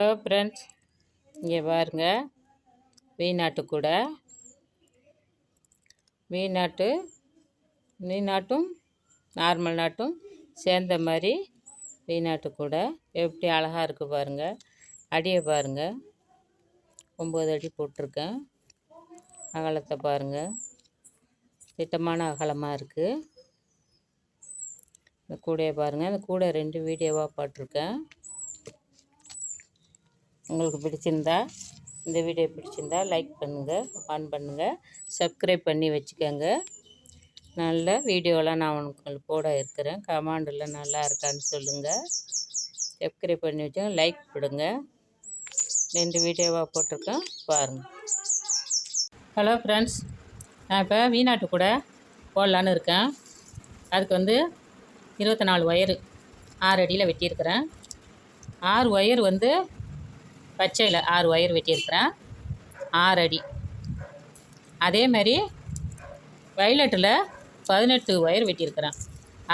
Hello friends, இங்கே பாருங்க. வீநாட்டு கூட நீநாட்டும் நார்மல் நாட்டும் சேர்ந்த மாதிரி வீநாட்டு கூட எப்படி அழகாக இருக்குது பாருங்கள். அடியை பாருங்கள், 9 அடி போட்டிருக்கேன். அகலத்தை பாருங்கள், திட்டமான அகலமாக இருக்குது. இந்த கூடையை பாருங்கள். இந்த கூடை 2 வீடியோவாக போட்டிருக்கேன். உங்களுக்கு பிடிச்சிருந்தா, இந்த வீடியோ பிடிச்சிருந்தா லைக் பண்ணுங்கள், கமெண்ட் பண்ணுங்கள், சப்ஸ்கிரைப் பண்ணி வச்சுக்கோங்க. நல்ல வீடியோலாம் நான் உங்களுக்கு போட இருக்கிறேன். கமெண்டில் நல்லா இருக்கான்னு சொல்லுங்கள். சப்ஸ்கிரைப் பண்ணி வச்சுங்க, லைக் கொடுங்க. 2 வீடியோவாக போட்டிருக்கேன், பாருங்கள். ஹலோ ஃப்ரெண்ட்ஸ், நான் இப்போ வீநாட்டு கூட போடலான்னு இருக்கேன். அதுக்கு வந்து 24 ஒயரு 6 அடியில் வெட்டியிருக்கிறேன். 6 ஒயர் வந்து பச்சையில் 6 ஒயர் வெட்டியிருக்கிறேன், 6 அடி. அதேமாதிரி வயலட்டில் 18 ஒயர் வெட்டியிருக்கிறேன்.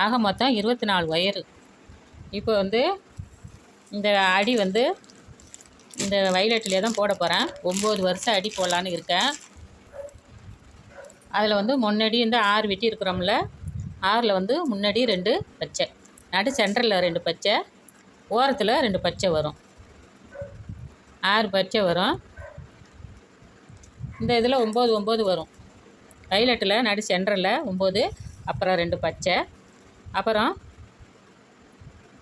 ஆக மொத்தம் 24 ஒயரு. இப்போ வந்து இந்த அடி வந்து இந்த வயலட்டிலே தான் போட போகிறேன். 9 வருஷம் அடி போடலான்னு இருக்கேன். அதில் வந்து முன்னாடி இந்த 6 வெட்டியிருக்கிறோம்ல, 6ல் வந்து முன்னாடி 2 பச்சை, நடு சென்டரில் 2 பச்சை, ஓரத்தில் 2 பச்சை வரும். 6 பச்சை வரும். இந்த இதில் 9 வரும். வயலட்டில் நடு சென்டரில் 9, அப்புறம் 2 பச்சை, அப்புறம்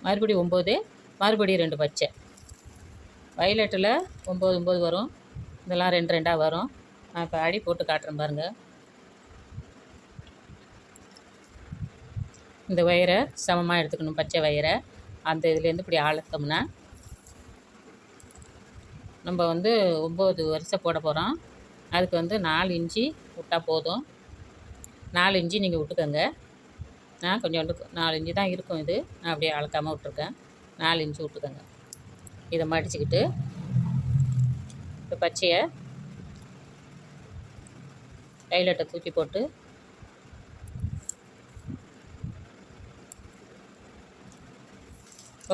மறுபடியும் 9, மறுபடியும் 2 பச்சை. வயலட்டில் 9 வரும். இதெல்லாம் 2 2ஆக வரும். நான் இப்போ அடி போட்டு காட்டுறேன் பாருங்கள். இந்த ஒயரை சமமாக எடுத்துக்கணும், பச்சை ஒயரை. அந்த இதுலேருந்து இப்படி ஆழத்தோம்னா நம்ம வந்து 9 வருஷம் போட போகிறோம். அதுக்கு வந்து 4 இன்ச்சு விட்டால் போதும். 4 இன்ச்சு நீங்கள் விட்டுக்கோங்க. நான் கொஞ்சோண்டு 4 இன்ச்சு தான் இருக்கும். இது நான் அப்படியே அளக்காமல் விட்ருக்கேன். 4 இன்ச்சு விட்டுக்கோங்க. இதை மடிச்சுக்கிட்டு இப்போ பச்சையை கைலட்டை தூக்கி போட்டு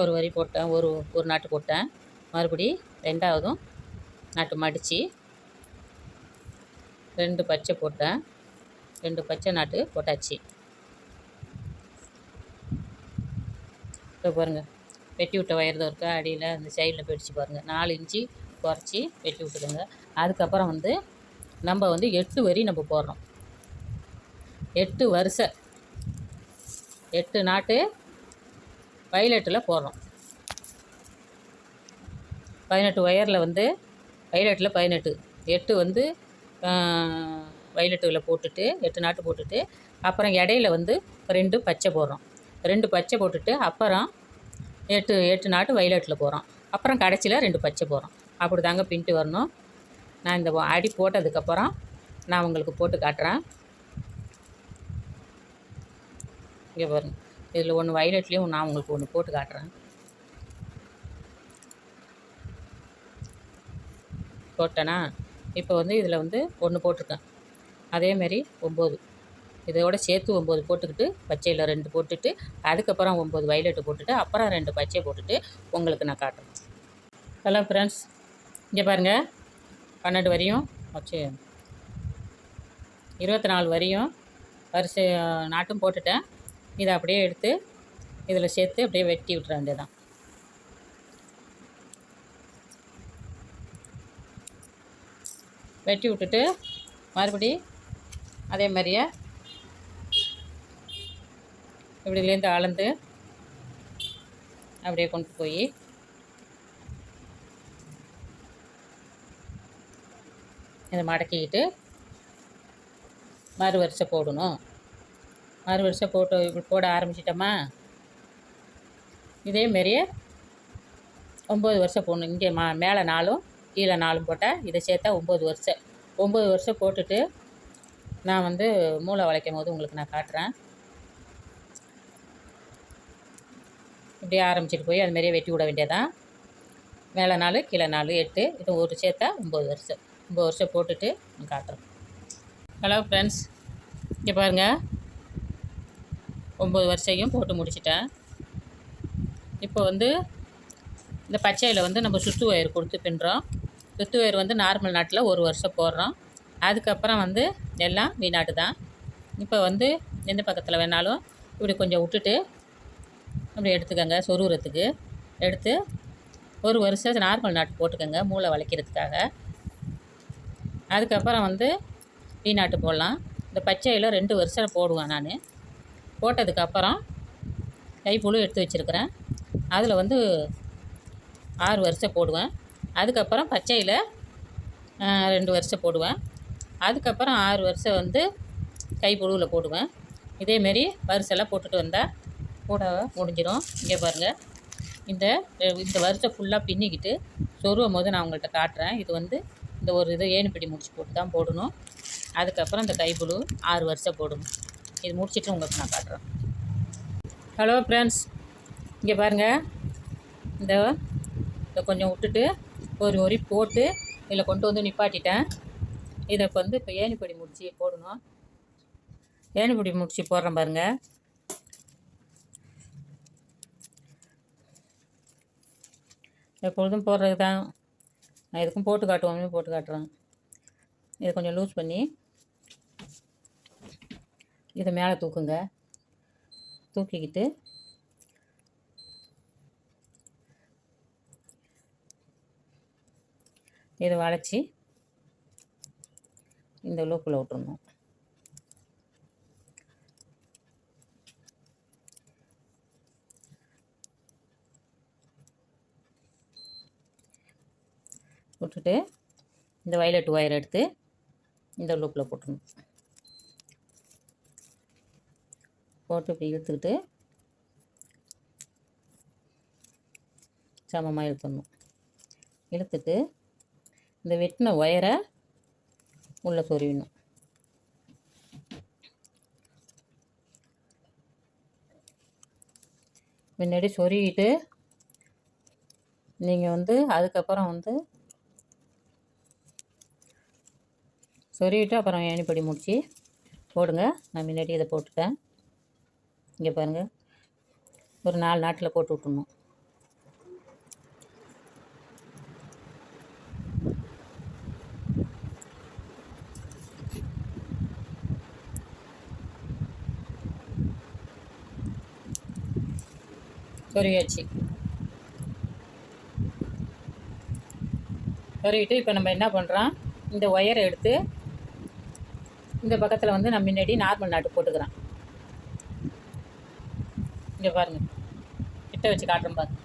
ஒரு வரி போட்டேன், ஒரு நாட்டு போட்டேன். மறுபடி 2ஆவதும் நாட்டு மடித்து 2 பச்சை போட்டேன். 2 பச்சை நாட்டு போட்டாச்சு. இப்போ பாருங்கள், வெட்டி விட்ட வயர் தான் இருக்கா அடியில், அந்த சைடில் போயிடுச்சு பாருங்கள். 4 இன்ச்சு குறைச்சி வெட்டி விட்டுக்கோங்க. அதுக்கப்புறம் வந்து நம்ம வந்து 8 வரி நம்ம போடுறோம். 8 வருஷம் 8 நாட்டு வயலட்டில் போடுறோம். 18 ஒயரில் வந்து வயலட்டில் 18, 8 வந்து வயலட்டில் போட்டுட்டு 8 நாட்டு போட்டுட்டு, அப்புறம் இடையில வந்து 2 பச்சை போடுறோம். 2 பச்சை போட்டுட்டு அப்புறம் 8 நாட்டு வயலட்டில் போகிறோம். அப்புறம் கடைசியில் 2 பச்சை போகிறோம். அப்படி தாங்க பின்ட்டு வரணும். நான் இந்த அடி போட்டதுக்கப்புறம் நான் உங்களுக்கு போட்டு காட்டுறேன். இங்கே பாருங்கள், இதில் ஒன்று வயலட்லேயும் நான் உங்களுக்கு ஒன்று போட்டு காட்டுறேன். போட்டேன்னா இப்போ வந்து இதில் வந்து 1 போட்டிருக்கேன். அதேமாரி 9 இதோட சேர்த்து 9 போட்டுக்கிட்டு பச்சையில் 2 போட்டுட்டு, அதுக்கப்புறம் 9 வயலட்டு போட்டுட்டு, அப்புறம் 2 பச்சை போட்டுட்டு உங்களுக்கு நான் காட்டுறேன். ஹலோ ஃப்ரெண்ட்ஸ், இங்கே பாருங்கள். 12 வரையும் வச்சு 24 வரையும் வரிசை நாட்டும் போட்டுட்டேன். இதை அப்படியே எடுத்து இதில் சேர்த்து அப்படியே வெட்டி விட்டுற வேண்டியதான். வெட்டி விட்டுட்டு மறுபடி அதே மாதிரியே இப்படிலேருந்து அளந்து அப்படியே கொண்டு போய் இதை மடக்கிக்கிட்டு மறு வரிசை போடணும். மறு வரிசை போட்டு இப்படி போட ஆரம்பிச்சிட்டோமா, இதேமாரியே 9 வருஷம் போடணும். இங்கே மேலே 4ம் கீழே 4ம் போட்டால் இதை சேர்த்தா 9 வருஷம். 9 வருஷம் போட்டுட்டு நான் வந்து மூளை வளைக்கும் போது உங்களுக்கு நான் காட்டுறேன். இப்படியே ஆரம்பிச்சிட்டு போய் அதுமாரியே வெட்டி விட வேண்டியதான். மேலே 4 கீழே 4 8, இது ஒரு சேர்த்தா 9 வருஷம். 9 வருஷம் போட்டுட்டு நான் காட்டுறேன். ஹலோ ஃப்ரெண்ட்ஸ், இங்கே பாருங்கள், 9 வருஷையும் போட்டு முடிச்சிட்டேன். இப்போ வந்து இந்த பச்சையில் வந்து நம்ம சுற்று ஒயர் கொடுத்து பின்னுறோம். சுற்று ஒயர் வந்து நார்மல் நாட்டில் 1 வருஷம் போடுறோம். அதுக்கப்புறம் வந்து எல்லாம் வீநாட்டு தான். இப்போ வந்து எந்த பக்கத்தில் வேணாலும் இப்படி கொஞ்சம் விட்டுட்டு அப்படி எடுத்துக்கோங்க. சொருகிறதுக்கு எடுத்து 1 வருஷம் நார்மல் நாட்டு போட்டுக்கோங்க, மூளை வளைக்கிறதுக்காக. அதுக்கப்புறம் வந்து வீநாட்டு போடலாம். இந்த பச்சையில் 2 வருஷம் போடுவேன் நான். போட்டதுக்கப்புறம் கைப்புழு எடுத்து வச்சுருக்கிறேன். அதில் வந்து 6 வருஷம் போடுவேன். அதுக்கப்புறம் பச்சையில் 2 வருஷம் போடுவேன். அதுக்கப்புறம் 6 வருஷம் வந்து கைப்புழுவில் போடுவேன். இதேமாரி வரிசைலாம் போட்டுட்டு வந்தால் கூட முடிஞ்சிடும். இங்கே பாருங்கள், இந்த வருஷம் ஃபுல்லாக பின்னிக்கிட்டு சொருவும் போது நான் உங்கள்கிட்ட காட்டுறேன். இது வந்து இந்த ஒரு இது ஏணிப்படி முடிச்சு போட்டு தான் போடணும். அதுக்கப்புறம் இந்த கைப்புழு 6 வருஷம் போடணும். இது முடிச்சுட்டு உங்களுக்கு நான் காட்டுறேன். ஹலோ ஃப்ரெண்ட்ஸ், இங்கே பாருங்கள், இதை கொஞ்சம் விட்டுட்டு ஒரு போட்டு இதில் கொண்டு வந்து நிப்பாட்டிட்டேன். இதை இப்போ வந்து இப்போ ஏணிப்படி முடிச்சு போடணும். ஏணிப்படி முடிச்சு போடுறேன் பாருங்கள். எப்பொழுதும் போடுறது தான். நான் எதுக்கும் போட்டு காட்டுறேன். இதை கொஞ்சம் லூஸ் பண்ணி இதை மேலே தூக்குங்க. தூக்கிக்கிட்டு இதை வளைச்சி இந்த லூப்பில் விட்டுறணும். விட்டுட்டு இந்த வயலட் ஒயர் எடுத்து இந்த லூப்பில் போட்டுடணும். போட்டு இப்படி இழுத்துக்கிட்டு சமமாக இழுத்துடணும். இழுத்துட்டு இந்த வெட்டின ஒயரை உள்ளே சொருவிடணும். முன்னாடி சொருவிட்டு நீங்கள் வந்து அதுக்கப்புறம் வந்து சொருவிட்டு அப்புறம் ஏணிப்படி முடிச்சு போடுங்க. நான் முன்னாடி இதை போட்டுட்டேன். இங்கே பாருங்கள், ஒரு 4 நாட்டில் போட்டு விட்டுணும். சொருவியாச்சு. சொருவிட்டு இப்போ நம்ம என்ன பண்ணுறோம், இந்த ஒயரை எடுத்து இந்த பக்கத்தில் வந்து நான் முன்னாடி நார்மல் நாட்டு போட்டுக்கிறேன். இங்கே பாருங்கள், கிட்ட வச்சு காட்டுறேன் பாருங்க.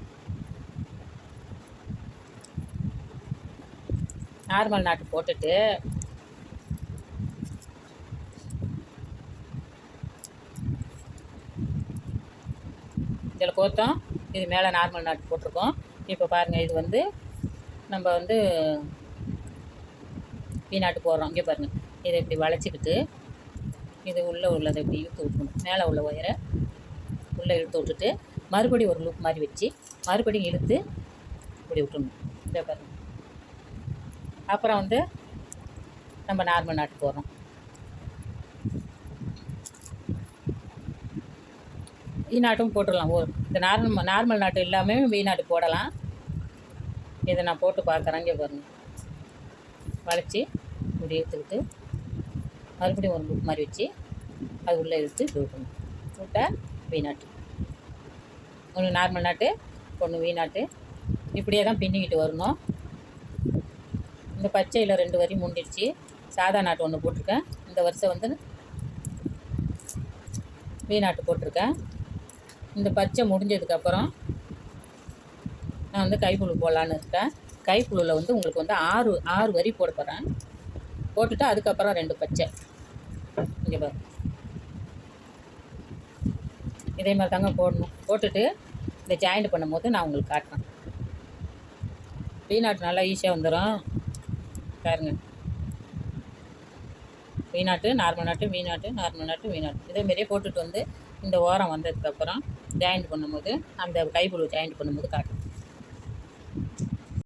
நார்மல் நாட்டு போட்டுட்டு இதில் கோத்தம் இது மேலே நார்மல் நாட்டு போட்டிருக்கோம். இப்போ பாருங்கள், இது வந்து நம்ம வந்து வீநாட்டு போடுறோம். இங்கே பாருங்கள், இதை இப்படி வளைச்சிக்கிட்டு இது உள்ளதை இப்படி இழுத்து விட்டுணும். மேலே உள்ள ஒயரை உள்ளே இழுத்து விட்டுட்டு மறுபடியும் ஒரு லூப் மாதிரி வச்சு மறுபடியும் இழுத்து இப்படி விட்டுணும். இதை பாருங்கள். அப்புறம் வந்து நம்ம நார்மல் நாட்டு போடுறோம். வீநாட்டும் போட்டுடலாம். இந்த நார்மல் நாட்டு எல்லாமே வீநாட்டு போடலாம். இதை நான் போட்டு பார்க்குறேன். இங்கே பாருங்கள், வளைச்சி இப்படி இழுத்துக்கிட்டு மறுபடியும் ஒரு லூப் மாதிரி வச்சு அது உள்ளே இழுத்து விட்டுணும். விட்டால் வீநாட்டு. ஒன்று நார்மல் நாட்டு, ஒன்று வீநாட்டு. இப்படியே தான் பின்னிக்கிட்டு வரணும். இந்த பச்சையில் 2 வரி முண்டிடுச்சு. சாதா நாட்டு ஒன்று போட்டிருக்கேன். இந்த வருஷம் வந்து வீநாட்டு போட்டிருக்கேன். இந்த பச்சை முடிஞ்சதுக்கப்புறம் நான் வந்து கைப்புழு போடலான்னு இருக்கேன். கைப்புழுவில் வந்து உங்களுக்கு வந்து 6 வரி போட போகிறேன். போட்டுட்டு அதுக்கப்புறம் 2 பச்சை. இங்கே பாருங்க, இதே மாதிரி தாங்க போடணும். போட்டுட்டு இந்த ஜாயிண்ட் பண்ணும்போது நான் உங்களுக்கு காட்டுறேன். வீநாட்டு நல்லா ஈஸியாக வந்துடும் பாருங்க. வீநாட்டு, நார்மல் நாட்டு, வீநாட்டு, நார்மல் நாட்டு, வீநாட்டு இதேமாரியே போட்டுட்டு வந்து இந்த ஓரம் வந்ததுக்கப்புறம் ஜாயிண்ட் பண்ணும்போது அந்த கைப்புழு ஜாயிண்ட் பண்ணும்போது காட்டுறேன்.